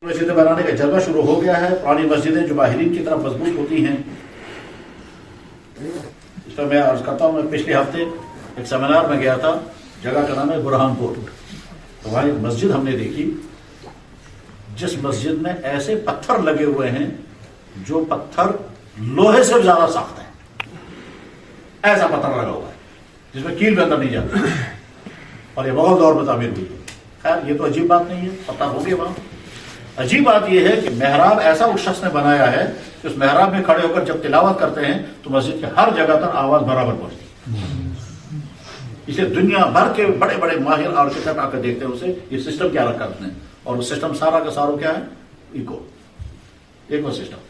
مسجدیں بنانے کا جذبہ شروع ہو گیا ہے. پرانی مسجدیں جو ماہرین کی طرف مضبوط ہوتی ہیں. اس پر میں عرض کرتا ہوں, میں پچھلے ہفتے ایک سیمینار میں گیا تھا, جگہ کا نام ہے برہان پور. تو وہاں ایک مسجد ہم نے دیکھی جس مسجد میں ایسے پتھر لگے ہوئے ہیں جو پتھر لوہے سے زیادہ سخت ہے. ایسا پتھر لگا ہوا ہے جس میں کیل بھی اندر نہیں جاتی, اور یہ مغل دور میں تعمیر ہوئی ہے. خیر یہ تو عجیب بات نہیں ہے, پتہ ہو گیا وہاں. عجیب بات یہ ہے کہ محراب ایسا اس شخص نے بنایا ہے کہ اس محراب میں کھڑے ہو کر جب تلاوت کرتے ہیں تو مسجد کے ہر جگہ تک آواز برابر پہنچتی ہے. اسے دنیا بھر کے بڑے بڑے ماہر آرکیٹیکٹ آ کر دیکھتے ہیں اسے یہ سسٹم کیا رکھا اس نے, اور وہ سسٹم سارا کا سارا کیا ہے, ایکو سسٹم.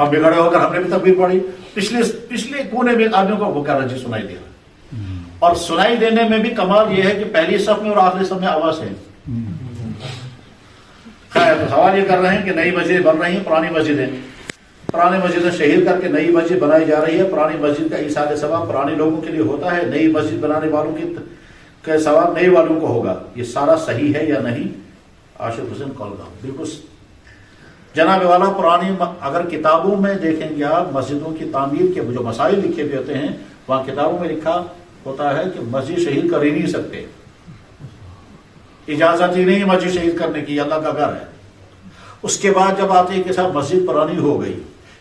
ہم بگڑے ہو کر ہم نے بھی تکبیر پڑھی, پچھلے کونے میں آدمیوں کو وہ کہہ رہا جی سنائی دے رہا, اور سنائی دینے میں بھی کمال یہ ہے کہ پہلی صف میں اور آخری صف میں آواز ہے. خیر تو سوال یہ کر رہے ہیں کہ نئی مسجدیں بن رہی ہیں, پرانی مسجدیں شہید کر کے نئی مسجد بنائی جا رہی ہے. پرانی مسجد کا ایصال ثواب پرانے لوگوں کے لیے ہوتا ہے, نئی مسجد بنانے والوں کا ثواب نئے والوں کو ہوگا. یہ سارا صحیح ہے یا نہیں؟ عاشق حسین کولگام بالکل جناب والا. پرانی اگر کتابوں میں دیکھیں گے آپ مسجدوں کی تعمیر کے جو مسائل لکھے ہوئے ہوتے ہیں, وہاں کتابوں میں لکھا ہوتا ہے کہ مسجد شہید کر ہی نہیں سکتے, اجازت ہی نہیں مسجد شہید کرنے کی, اللہ کا گھر ہے. اس کے بعد جب آتے ہیں کہ صاحب مسجد پرانی ہو گئی,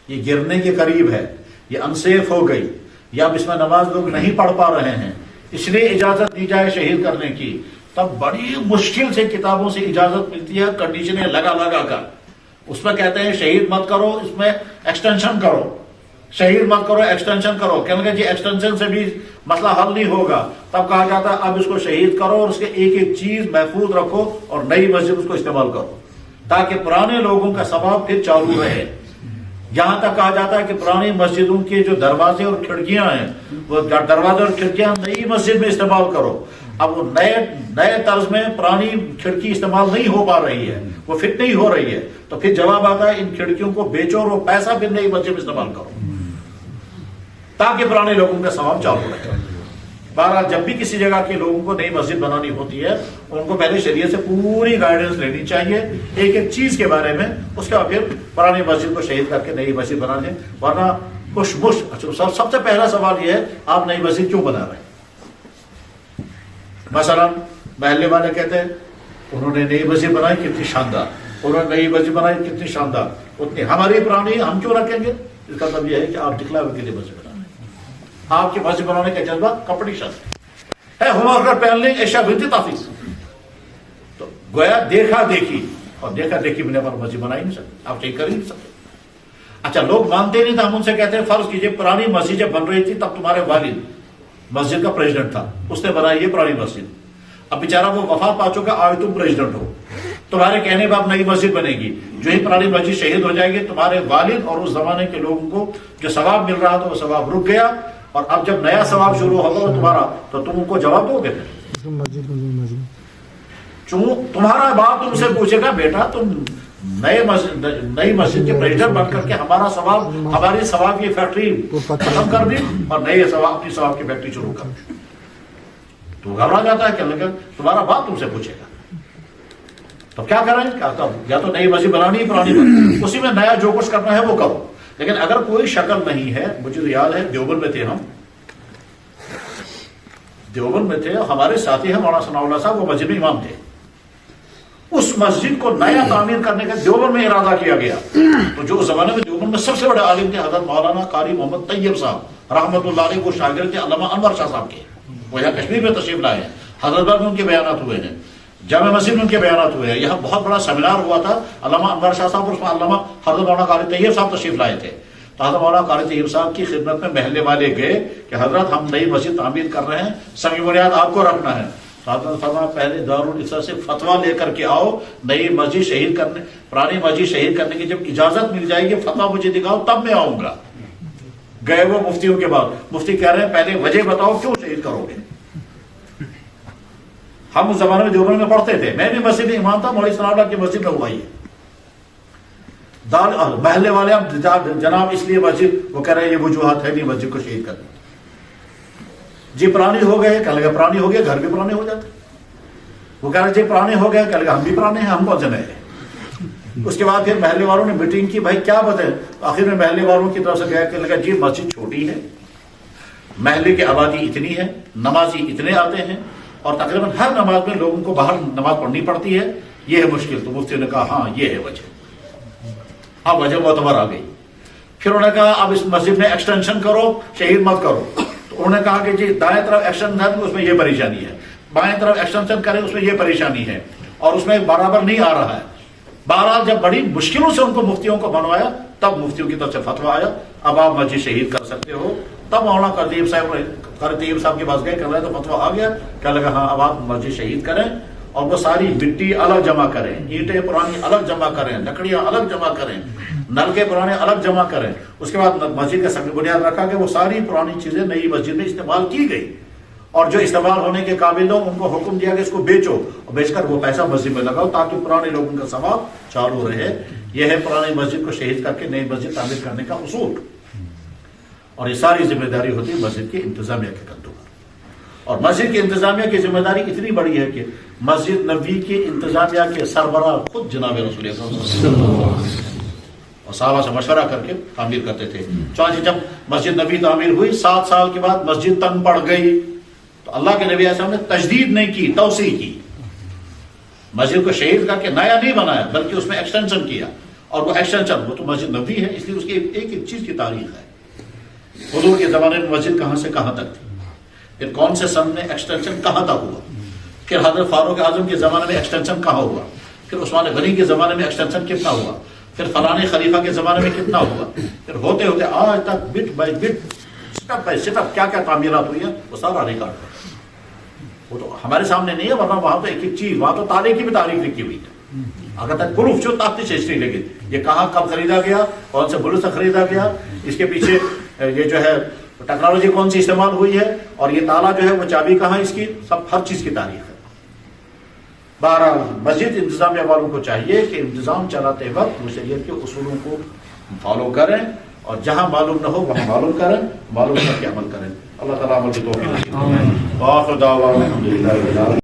یہ گرنے کے قریب ہے, یہ انسیف ہو گئی, یا اب اس میں نماز لوگ نہیں پڑھ پا رہے ہیں, اس لیے اجازت دی جائے شہید کرنے کی, تب بڑی مشکل سے کتابوں سے اجازت ملتی ہے کنڈیشنیں لگا کر. اس میں کہتے ہیں شہید مت کرو, اس میں ایکسٹینشن کرو, شہید مت کرو ایکسٹینشن کرو. کہنے لگے جی ایکسٹینشن سے بھی مسئلہ حل نہیں ہوگا. تب کہا جاتا ہے اب اس کو شہید کرو اور اس کے ایک ایک چیز محفوظ رکھو اور نئی مسجد اس کو استعمال کرو تاکہ پرانے لوگوں کا ثواب پھر چالو رہے. یہاں تک کہا جاتا ہے کہ پرانی مسجدوں کے جو دروازے اور کھڑکیاں ہیں وہ دروازے اور کھڑکیاں نئی مسجد میں استعمال کرو. اب وہ نئے طرز میں پرانی کھڑکی استعمال نہیں ہو پا رہی ہے, وہ فٹ نہیں ہو رہی ہے, تو پھر جواب آتا ہے ان کھڑکیوں کو بیچو اور وہ پیسہ پھر نئی مسجد میں استعمال کرو تاکہ پرانے لوگوں کا ثواب چالو رہے. بہرحال جب بھی کسی جگہ کے لوگوں کو نئی مسجد بنانی ہوتی ہے ان کو پہلے شریعت سے پوری گائیڈنس لینی چاہیے ایک ایک چیز کے بارے میں, اس کے بعد پھر پرانی مسجد کو شہید کر کے نئی مسجد بنا دیں. ورنہ سب سے پہلا سوال یہ ہے آپ نئی مسجد کیوں بنا رہے ہیں؟ مثلا محلے والے کہتے ہیں انہوں نے نئی مسجد بنائی کتنی شاندار, انہوں نے نئی مسجد بنائی کتنی شاندار, اتنی ہماری پرانی ہم کیوں رکھیں گے؟ اس کا مطلب یہ ہے کہ آپ دکھلاوے کے لیے مسجد بنا رہے ہیں. آپ کی مسجد بنانے کا جذبہ کمپٹیشن ہے, ہم اگر پہن لیں ایشا بنتی تافیز, تو گویا دیکھا دیکھی, اور دیکھا دیکھی بنا پر مسجد بنا ہی نہیں سکتے, آپ چیک کر ہی نہیں سکتے. اچھا لوگ مانتے نہیں تھے, ہم ان سے کہتے ہیں فرض کیجئے پرانی مسجد جب بن رہی تھی تب تمہارے والد مسجد کا پریزیڈنٹ تھا, اس نے بنائی یہ پرانی مسجد, اب بیچارہ وہ وفات پا چکا, آج تم پریزیڈنٹ ہو, تمہارے کہنے پر اب نئی مسجد بنے گی, جو ہی پرانی مسجد شہید ہو جائے گی تمہارے والد اور اس زمانے کے لوگوں کو جو ثواب مل رہا تھا وہ ثواب رک گیا, اور اب جب نیا ثواب شروع ہوگا تمہارا تو تم ان کو جواب دو گے. تمہارا باپ تم سے پوچھے گا بیٹا تم نئی مسجد کے پریزیڈنٹ بن کر کے ہمارا ثواب, ہماری ثواب کی فیکٹری ختم کر دی اور نئے ثواب اپنی ثواب کی فیکٹری شروع کر دی, تو گھبرا جاتا ہے کہ لیکن تمہارا باپ تم سے پوچھے گا تو کیا کریں, یا تو نئی مسجد بنانی ہے پرانی بنانی, اسی میں نیا جو کچھ کرنا ہے وہ کرو. لیکن اگر کوئی شکل نہیں ہے, مجھے تو یاد ہے دیوبند میں تھے, ہم دیوبند میں تھے, ہمارے ساتھی ہیں مولانا ثناء اللہ صاحب, وہ مسجد میں امام تھے. اس مسجد کو نیا تعمیر کرنے کا دیوبند میں ارادہ کیا گیا, تو جو اس زمانے میں دیوبند میں سب سے بڑے عالم تھے حضرت مولانا قاری محمد طیب صاحب رحمۃ اللہ علیہ, وہ شاگرد تھے علامہ انور شاہ صاحب کے, وہ یہاں کشمیر میں تشریف لائے ہیں, حضرت میں ان کے بیانات ہوئے ہیں, جامع مسجد میں ان کے بیانات ہوئے ہیں. یہاں بہت بڑا سیمینار ہوا تھا علامہ انور شاہ صاحب, اور اس میں علامہ حضرت مولانا قاری طیب صاحب تشریف لائے تھے. تو حضرت مولانا قاری طیب صاحب کی خدمت میں محلے والے گئے کہ حضرت ہم نئی مسجد تعمیر کر رہے ہیں, سنگ بنیاد آپ کو رکھنا ہے. تو حضرت فرمایا پہلے دارالاسلام سے فتویٰ لے کر کے آؤ, نئی مسجد شہید کرنے, پرانی مسجد شہید کرنے کی جب اجازت مل جائے گی فتویٰ مجھے دکھاؤ تب میں آؤں گا. گئے وہ مفتیوں کے بعد, مفتی کہہ رہے ہیں پہلے وجہ بتاؤ کیوں شہید کرو گے. ہم اس زمانے میں دیوبند میں پڑھتے تھے, میں بھی مسجد میں امام تھا, مولوی ثناء اللہ کی مسجد میں ہوا. یہ محلے والے اب جناب اس لیے مسجد, وہ کہہ رہے ہیں یہ وجوہات ہے نہیں مسجد کو شہید کرنے. جی پرانی ہو گئے, کہہ لگا پرانے ہو گئے, گھر بھی پرانے ہو جاتے. وہ کہہ رہے جی پرانے ہو گئے, کہہ لگا ہم بھی پرانے ہیں, ہم کون سے نئے ہیں. اس کے بعد پھر محلے والوں نے میٹنگ کی، بھائی کیا بتائیں؟ آخر میں محلے والوں کی طرف سے کہا کہ لگا جی مسجد چھوٹی ہے، محلے کی آبادی اتنی ہے، نمازی اتنے آتے ہیں اور تقریباً ہر نماز میں لوگوں کو باہر نماز پڑھنی پڑتی ہے، یہ ہے مشکل۔ تو مفتی نے کہا ہاں یہ ہے وجہ، اب وجہ معتبر آ گئی۔ پھر انہوں نے کہا اب اس مسجد میں ایکسٹینشن کرو، شہید مت کرو۔ تو انہوں نے کہا کہ جی دائیں طرف ایکسٹینشن اس میں یہ پریشانی ہے، بائیں طرف ایکسٹینشن کریں اس میں یہ پریشانی ہے، اور اس میں برابر نہیں آ رہا ہے۔ بہرحال جب بڑی مشکلوں سے ان کو مفتیوں کو بنوایا تب مفتیوں کی طرف سے فتویٰ آیا اب آپ مسجد شہید کر سکتے ہو۔ تب مولانا قرطیب صاحب کے پاس گئے، کر رہے تو فتویٰ آ گیا، کہنے لگا ہاں اب آپ مسجد شہید کریں، اور وہ ساری مٹی الگ جمع کریں، اینٹیں پرانی الگ جمع کریں، لکڑیاں الگ جمع کریں، نلکے پرانے الگ جمع کریں۔ اس کے بعد مسجد کا سنگ بنیاد رکھا کہ وہ ساری پرانی چیزیں نئی مسجد میں استعمال کی گئی، اور جو استعمال ہونے کے قابل ہو ان کو حکم دیا کہ اس کو بیچو، اور بیچ کر وہ پیسہ مسجد میں لگاؤ تاکہ پرانے لوگوں کا ثواب چالو رہے۔ یہ ہے پرانی مسجد کو شہید کر کے نئی مسجد تعمیر کرنے کا اصول، اور یہ ساری ذمہ داری ہوتی ہے مسجد کی انتظامیہ کے کندھوں پر۔ اور مسجد کی انتظامیہ کی ذمہ داری اتنی بڑی ہے کہ مسجد نبوی کی انتظامیہ کے سربراہ خود جناب رسول اکرم صلی اللہ علیہ وسلم اور صحابہ سے مشورہ کر کے تعمیر کرتے تھے۔ چانچہ جب مسجد نبی تعمیر ہوئی 7 سال کے بعد مسجد تنگ پڑ گئی تو اللہ کے نبی اعظم نے تجدید نہیں کی، توسیع کی، مسجد کو شہید کر کے نیا نہیں بنایا بلکہ اس میں ایکسٹینشن کیا، اور وہ ایکسٹینشن وہ تو مسجد نبی ہے، اس لیے اس کی ایک ایک چیز کی تاریخ ہے۔ حضور کے زمانے میں مسجد کہاں سے کہاں تک تھی، پھر کون سے سن میں ایکسٹینشن کہاں تک ہوا، پھر حضرت فاروق اعظم کے زمانے میں ایکسٹینشن کہاں ہوا، پھر عثمان غنی کے زمانے میں ایکسٹینشن کتنا ہوا، پھر فلانے خلیفہ کے زمانے میں کتنا ہوا، پھر ہوتے ہوتے آج تک but by but step by step کیا کیا تعمیرات ہوئی ہیں وہ سارا ریکارڈ ہے۔ وہ تو ہمارے سامنے نہیں ہے، ورنہ وہاں تو ایک ایک چیز، وہاں تو تاریخ کی بھی تاریخ لکھی ہوئی ہے، اگر تک پروف جو تاکتش ہسٹری لگی یہ کہاں کب خریدا گیا، کون سے ملک سے خریدا گیا، اس کے پیچھے یہ جو ہے ٹیکنالوجی کون سی استعمال ہوئی ہے، اور یہ تالا جو ہے وہ چابی کہاں، اس کی سب ہر چیز کی تاریخ ہے۔ بہرحال مسجد انتظامیہ والوں کو چاہیے کہ انتظام چلاتے وقت وہ شریعت کے اصولوں کو فالو کریں، اور جہاں معلوم نہ ہو وہاں معلوم کریں، معلوم کر کے عمل کریں۔ اللہ تعالیٰ عمل کی توفیق نصیب فرمائے۔ وآخر دعوانا الحمدللہ رب العالمین۔